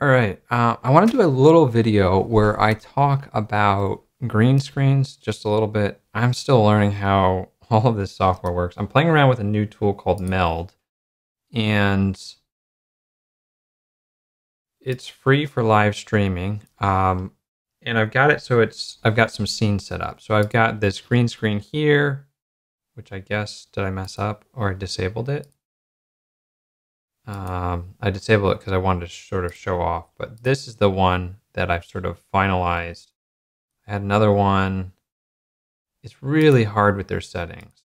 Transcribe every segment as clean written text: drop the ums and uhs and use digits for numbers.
All right. I want to do a little video where I talk about green screens just a little bit. I'm still learning how all of this software works. I'm playing around with a new tool called Meld, and it's free for live streaming. And I've got it so I've got some scenes set up. So I've got this green screen here, which I guess, did I mess up or I disabled it? I disabled it because I wanted to sort of show off, but this is the one that I've sort of finalized. I had another one. It's really hard with their settings.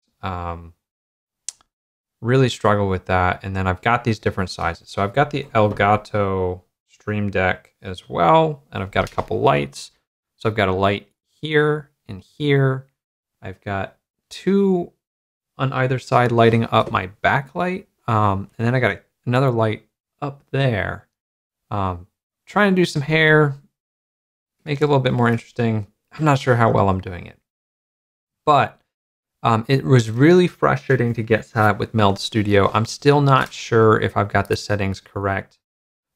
Really struggle with that. And then I've got these different sizes. So I've got the Elgato Stream Deck as well, and I've got a couple lights. So I've got a light here and here. I've got two on either side lighting up my backlight. And then I got another light up there. Trying to do some hair, make it a little bit more interesting. I'm not sure how well I'm doing it. But it was really frustrating to get set up with Meld Studio. I'm still not sure if I've got the settings correct.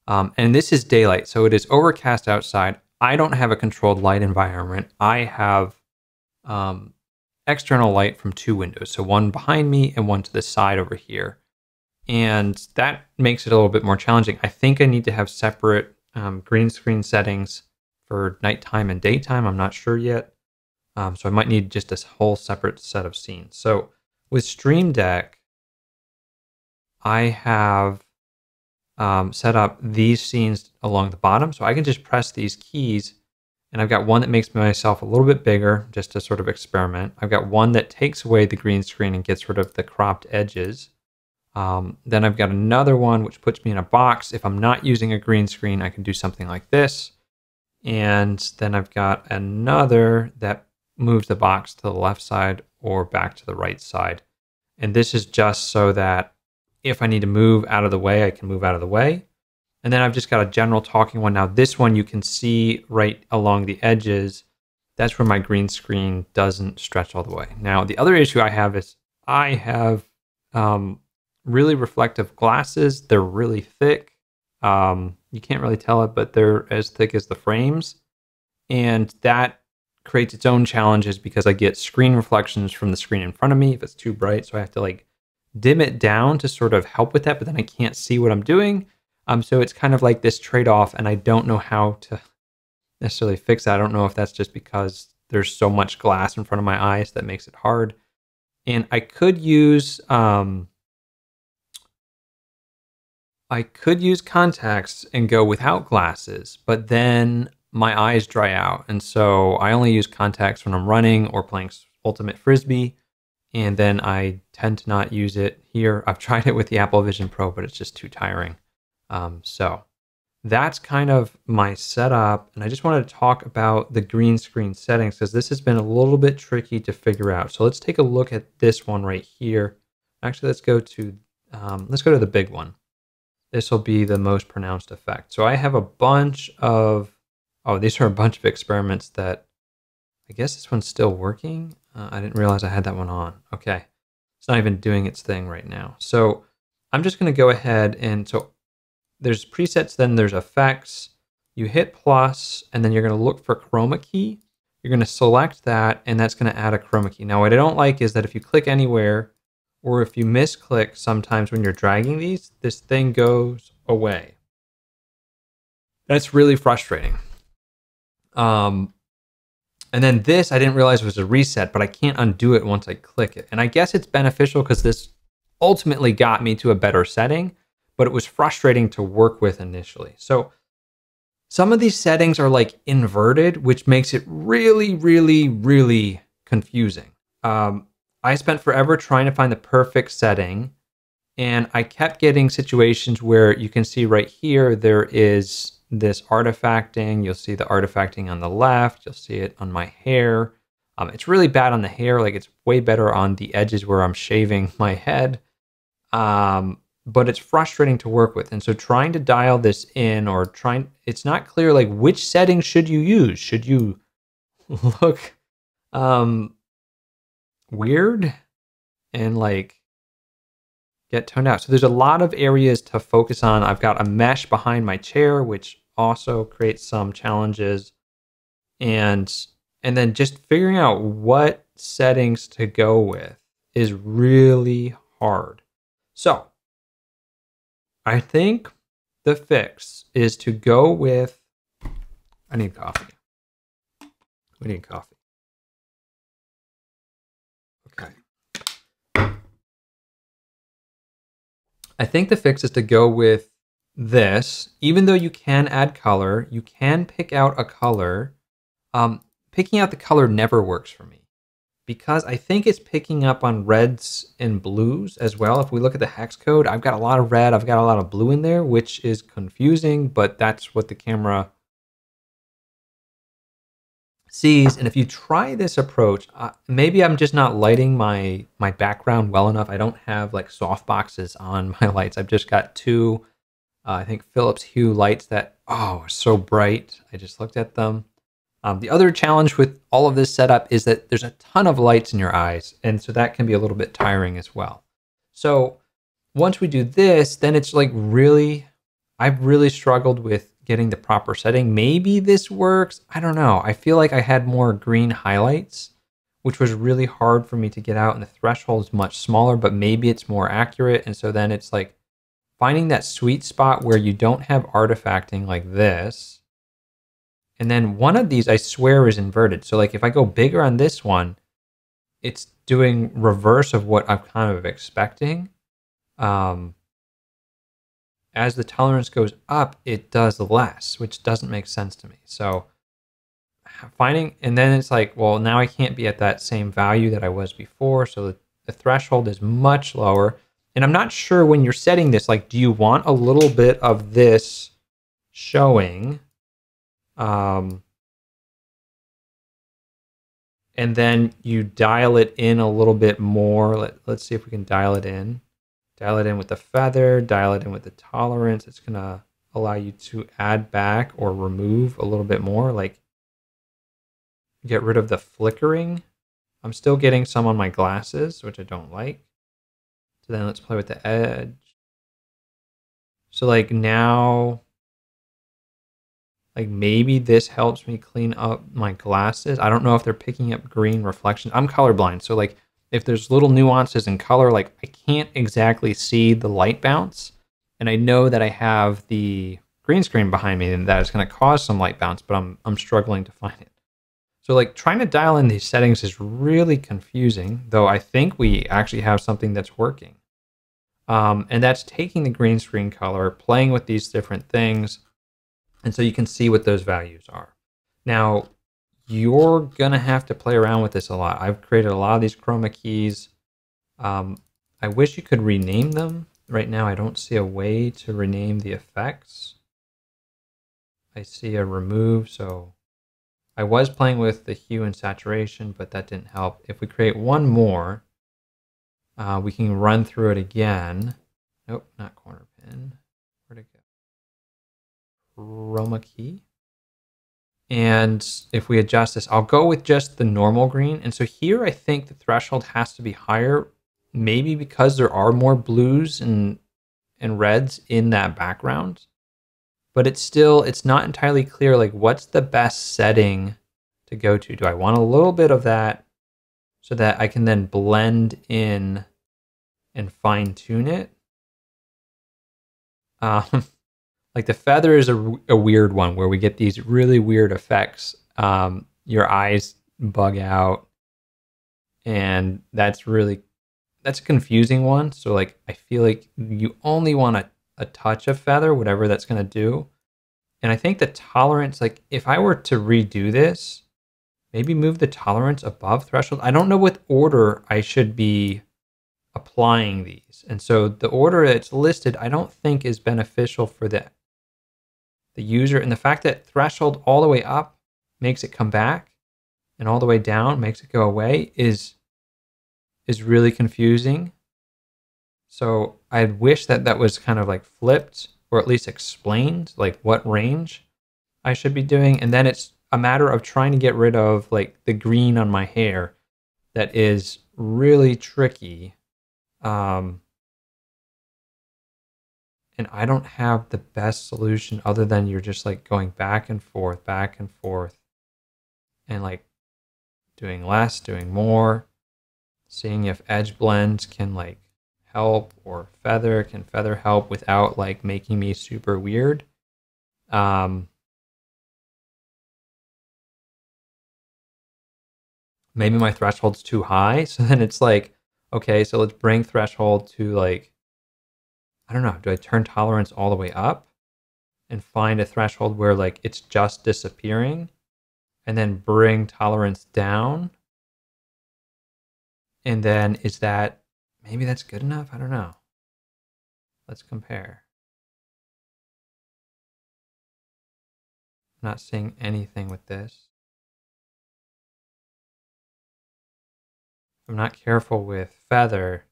And this is daylight, so it is overcast outside. I don't have a controlled light environment. I have external light from two windows, so one behind me and one to the side over here. And that makes it a little bit more challenging. I think I need to have separate green screen settings for nighttime and daytime. I'm not sure yet. So I might need just a whole separate set of scenes. So with Stream Deck, I have set up these scenes along the bottom. So I can just press these keys, and I've got one that makes myself a little bit bigger just to sort of experiment. I've got one that takes away the green screen and gets rid of the cropped edges. Then I've got another one which puts me in a box. If I'm not using a green screen, I can do something like this. And then I've got another that moves the box to the left side or back to the right side. And this is just so that if I need to move out of the way, I can move out of the way. And then I've just got a general talking one. Now this one you can see right along the edges. That's where my green screen doesn't stretch all the way. Now the other issue I have is I have really reflective glasses. They're really thick. You can't really tell it, but they're as thick as the frames. And that creates its own challenges because I get screen reflections from the screen in front of me if it's too bright. So I have to like dim it down to sort of help with that, but then I can't see what I'm doing. So it's kind of like this trade-off, and I don't know how to necessarily fix that. I don't know if that's just because there's so much glass in front of my eyes that makes it hard. And I could use contacts and go without glasses, but then my eyes dry out. And so I only use contacts when I'm running or playing Ultimate Frisbee. And then I tend to not use it here. I've tried it with the Apple Vision Pro, but it's just too tiring. So that's kind of my setup. And I just wanted to talk about the green screen settings because this has been a little bit tricky to figure out. So let's take a look at this one right here. Actually, let's go to the big one. This will be the most pronounced effect. So I have a bunch of, these are a bunch of experiments that, I guess this one's still working. I didn't realize I had that one on. Okay, it's not even doing its thing right now. So I'm just gonna go ahead and, so there's presets, then there's effects. You hit plus, and then you're gonna look for Chroma Key. You're gonna select that, and that's gonna add a Chroma Key. Now what I don't like is that if you click anywhere, or if you misclick sometimes when you're dragging these, this thing goes away. That's really frustrating. And then this, I didn't realize was a reset, but I can't undo it once I click it. And I guess it's beneficial because this ultimately got me to a better setting, but it was frustrating to work with initially. So some of these settings are like inverted, which makes it really, really, really confusing. I spent forever trying to find the perfect setting, and I kept getting situations where you can see right here, there is this artifacting. You'll see the artifacting on the left. You'll see it on my hair. It's really bad on the hair. Like it's way better on the edges where I'm shaving my head. But it's frustrating to work with. And so trying to dial this in or it's not clear like which settings should you use? Should you look weird and like get toned out? So there's a lot of areas to focus on. I've got a mesh behind my chair, which also creates some challenges. And then just figuring out what settings to go with is really hard. So I think the fix is to go with, I need coffee. We need coffee. Okay. I think the fix is to go with this. Even though you can add color, you can pick out a color. Picking out the color never works for me because I think it's picking up on reds and blues as well. If we look at the hex code, I've got a lot of red, I've got a lot of blue in there, which is confusing, but that's what the camera sees. And if you try this approach, maybe I'm just not lighting my background well enough. I don't have like soft boxes on my lights. I've just got two, I think Philips Hue lights that, are so bright. I just looked at them. The other challenge with all of this setup is that there's a ton of lights in your eyes, and so that can be a little bit tiring as well. So once we do this, then it's like I've really struggled with getting the proper setting. Maybe this works. I don't know. I feel like I had more green highlights, which was really hard for me to get out, and the threshold is much smaller, but maybe it's more accurate. And so then it's like finding that sweet spot where you don't have artifacting like this. And then one of these, I swear, is inverted. So like if I go bigger on this one, it's doing reverse of what I'm kind of expecting. As the tolerance goes up, it does less, which doesn't make sense to me. So and then it's like, well, now I can't be at that same value that I was before. So the threshold is much lower. And I'm not sure when you're setting this, like, do you want a little bit of this showing? And then you dial it in a little bit more. Let's see if we can dial it in. Dial it in with the feather, dial it in with the tolerance. It's going to allow you to add back or remove a little bit more, like get rid of the flickering. I'm still getting some on my glasses, which I don't like. So then let's play with the edge. So like now, like maybe this helps me clean up my glasses. I don't know if they're picking up green reflections. I'm colorblind, so like if there's little nuances in color, like I can't exactly see the light bounce. And I know that I have the green screen behind me and that is going to cause some light bounce, but I'm struggling to find it. So like trying to dial in these settings is really confusing, though I think we actually have something that's working. And that's taking the green screen color, playing with these different things, and so you can see what those values are. Now, you're going to have to play around with this a lot. I've created a lot of these chroma keys. I wish you could rename them. Right now, I don't see a way to rename the effects. I see a remove, so I was playing with the hue and saturation, but that didn't help. If we create one more, we can run through it again. Nope, not corner pin. Where'd it go? Chroma key. And if we adjust this, I'll go with just the normal green. And so here I think the threshold has to be higher, maybe because there are more blues and reds in that background. But it's not entirely clear, like what's the best setting to go to? Do I want a little bit of that so that I can then blend in and fine tune it? Like the feather is a weird one where we get these really weird effects. Your eyes bug out, and that's a confusing one. So like I feel like you only want a touch of feather, whatever that's going to do. And I think the tolerance, like if I were to redo this, maybe move the tolerance above threshold. I don't know what order I should be applying these. And so the order it's listed, I don't think is beneficial for the user. And the fact that threshold all the way up makes it come back and all the way down makes it go away is really confusing. So I wish that was kind of like flipped, or at least explained, like what range I should be doing. And then it's a matter of trying to get rid of like the green on my hair. That is really tricky. And I don't have the best solution other than you're just like going back and forth, and like doing less, doing more, seeing if edge blends can like help, or can feather help without like making me super weird. Maybe my threshold's too high. So then it's like, okay, so let's bring threshold to like, I don't know, do I turn tolerance all the way up and find a threshold where like it's just disappearing, and then bring tolerance down? And then is that, maybe that's good enough? I don't know. Let's compare. I'm not seeing anything with this. If I'm not careful with feather,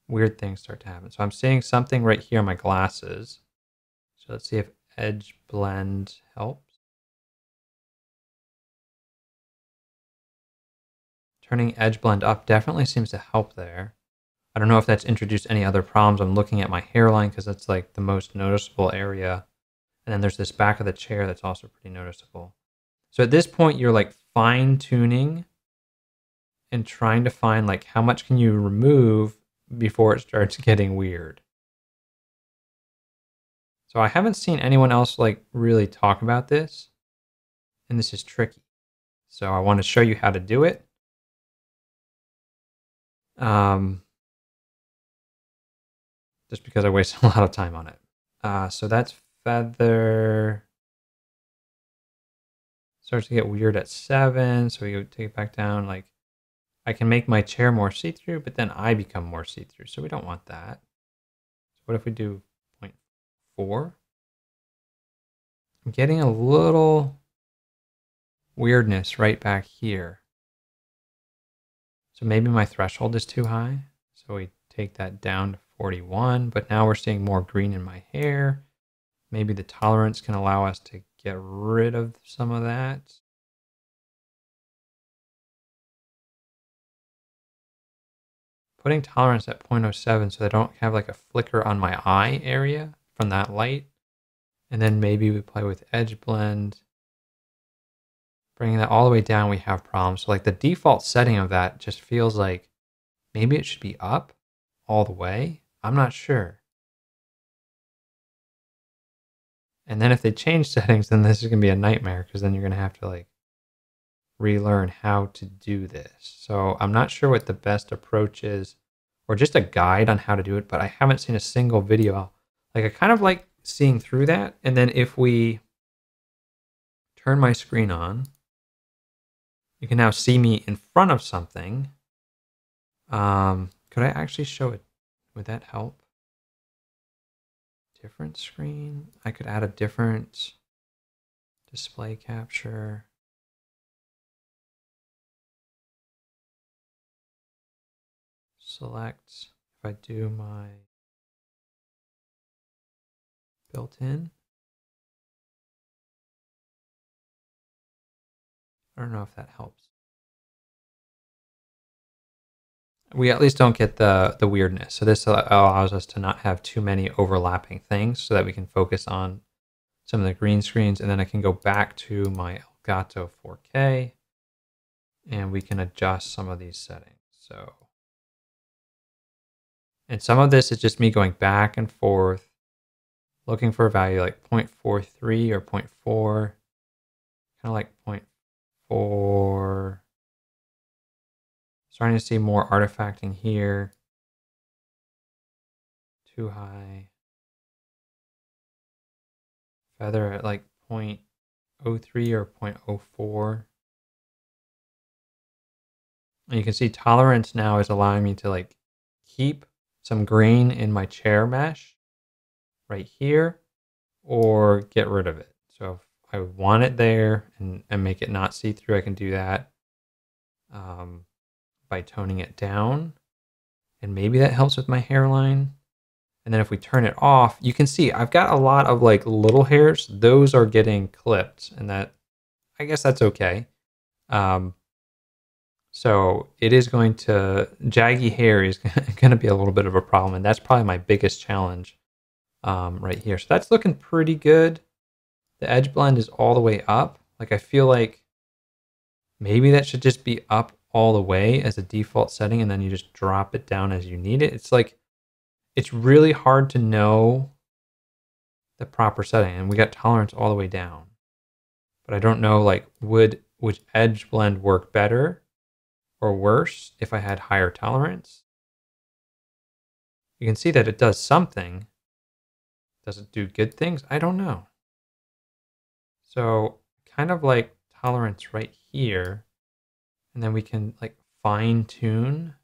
weird things start to happen. So I'm seeing something right here on my glasses. So let's see if edge blend helps. Turning edge blend up definitely seems to help there. I don't know if that's introduced any other problems. I'm looking at my hairline because that's like the most noticeable area. And then there's this back of the chair that's also pretty noticeable. So at this point, you're like fine tuning and trying to find like how much can you remove before it starts getting weird. So I haven't seen anyone else like really talk about this, and this is tricky. So I want to show you how to do it. Just because I wasted a lot of time on it. So that's feather. Starts to get weird at 7, so we go take it back down. Like, I can make my chair more see-through, but then I become more see-through, so we don't want that. So what if we do 0.4? I'm getting a little weirdness right back here. So maybe my threshold is too high. So we take that down to 41, but now we're seeing more green in my hair. Maybe the tolerance can allow us to get rid of some of that. Putting tolerance at 0.07 so I don't have like a flicker on my eye area from that light. And then maybe we play with edge blend. Bringing that all the way down, we have problems. So like the default setting of that just feels like maybe it should be up all the way. I'm not sure. And then if they change settings, then this is going to be a nightmare, because then you're going to have to like relearn how to do this. So I'm not sure what the best approach is, or just a guide on how to do it, but I haven't seen a single video. Like, I kind of like seeing through that. And then if we turn my screen on, you can now see me in front of something. Could I actually show it? Would that help? Different screen. I could add a different display capture. Select, if I do my built-in. I don't know if that helps. We at least don't get the weirdness. So this allows us to not have too many overlapping things, so that we can focus on some of the green screens. And then I can go back to my Elgato 4K and we can adjust some of these settings. So, and some of this is just me going back and forth, looking for a value like 0.43 or 0.4, kind of like 0.4. Starting to see more artifacting here. Too high. Feather at like 0.03 or 0.04. And you can see tolerance now is allowing me to like keep some green in my chair mesh right here, or get rid of it. So if I want it there and make it not see-through, I can do that by toning it down. And maybe that helps with my hairline. And then if we turn it off, you can see I've got a lot of like little hairs. Those are getting clipped, and that, I guess that's okay. So it is going to, jaggy hair is going to be a little bit of a problem. And that's probably my biggest challenge right here. So that's looking pretty good. The edge blend is all the way up. Like I feel like maybe that should just be up all the way as a default setting, and then you just drop it down as you need it. It's like, it's really hard to know the proper setting, and we got tolerance all the way down. But I don't know, like, would edge blend work better or worse if I had higher tolerance? You can see that it does something. Does it do good things? I don't know. So kind of like tolerance right here, and then we can like fine tune.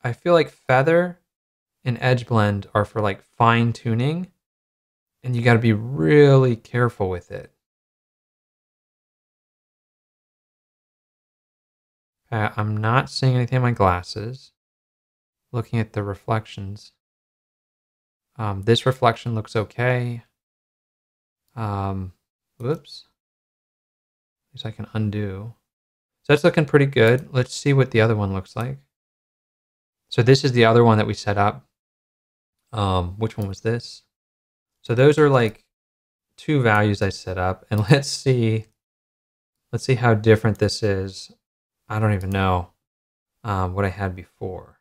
I feel like feather and edge blend are for like fine tuning, and you got to be really careful with it. I'm not seeing anything in my glasses. Looking at the reflections. This reflection looks okay. Whoops. At least I can undo. So that's looking pretty good. Let's see what the other one looks like. So this is the other one that we set up. Which one was this? So those are like two values I set up, and let's see how different this is. I don't even know what I had before.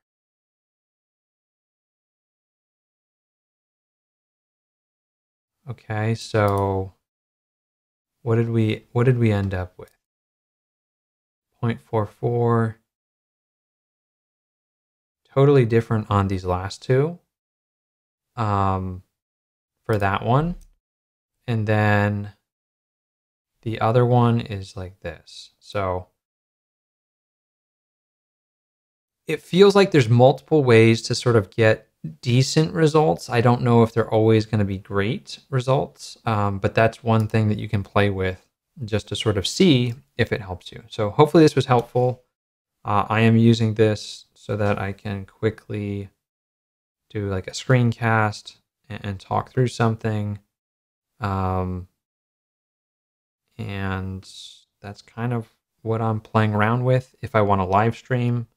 Okay, so what did we end up with? 0.44. Totally different on these last two. For that one. And then the other one is like this. So it feels like there's multiple ways to sort of get decent results. I don't know if they're always going to be great results, but that's one thing that you can play with just to sort of see if it helps you. So hopefully this was helpful. I am using this so that I can quickly do like a screencast and talk through something. And that's kind of what I'm playing around with. If I want to live stream,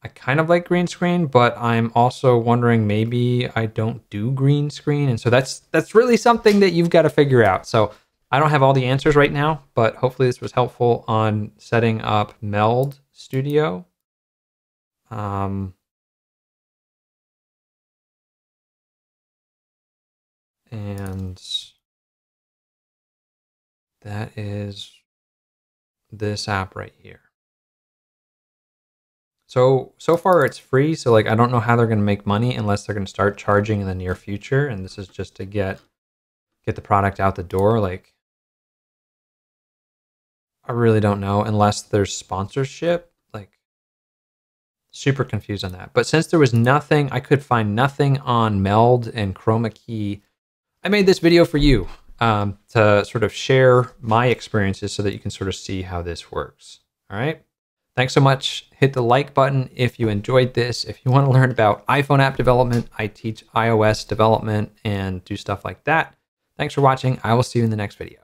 I kind of like green screen, but I'm also wondering maybe I don't do green screen. And so that's really something that you've got to figure out. So I don't have all the answers right now, but hopefully this was helpful on setting up Meld Studio. And that is this app right here. So far it's free. So like, I don't know how they're going to make money unless they're going to start charging in the near future. And this is just to get the product out the door. Like, I really don't know unless there's sponsorship. Like, super confused on that. But since there was nothing, I could find nothing on Meld and Chroma Key, I made this video for you to sort of share my experiences so that you can sort of see how this works. All right. Thanks so much. Hit the like button if you enjoyed this. If you want to learn about iPhone app development, I teach iOS development and do stuff like that. Thanks for watching. I will see you in the next video.